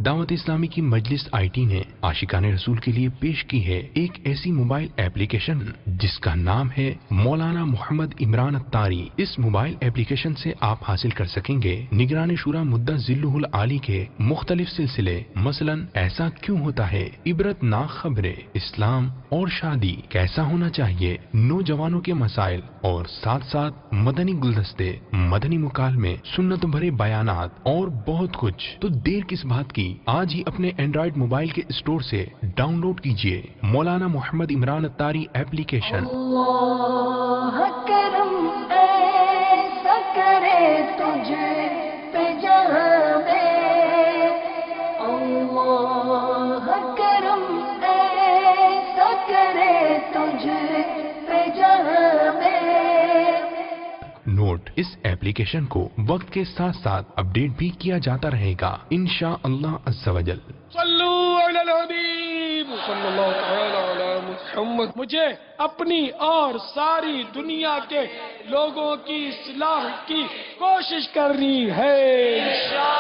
دعوت اسلامی کی مجلس آئی نے عاشقان رسول کے لیے پیش کی ہے ایک ایسی موبائل ایپلیکیشن جس کا نام ہے مولانا محمد عمران الطاری۔ اس موبائل ایپلیکیشن سے آپ حاصل کر سکیں گے نگران شورا مدہ ذلہ العالی کے مختلف سلسلے، مثلا ایسا کیوں ہوتا ہے، عبرت ناک خبریں، اسلام اور شادی کیسا ہونا چاہیے، نوجوانوں کے مسائل اور ساتھ ساتھ مدنی گلدستے، مدنی مکالمے، سنت بھرے بیانات اور بہت کچھ۔ تو دیر کس بات کی، آج ہی اپنے اینڈرائیڈ موبائل کے اسٹور سے ڈاؤن لوڈ کیجئے مولانا محمد عمران الطاری ایپلیکیشن۔ اللہ کرم ایسا کرے تجھ پہ جہاں میں، اللہ کرم ایسا کرے تجھ پہ جہاں میں۔ نوٹ: اس ایپلیکیشن کو وقت کے ساتھ ساتھ اپڈیٹ بھی کیا جاتا رہے گا انشاءاللہ عز و جل۔ صلو علی الحبیب صلی اللہ تعالی علی محمد۔ مجھے اپنی اور ساری دنیا کے لوگوں کی اصلاح کی کوشش کرنی ہے۔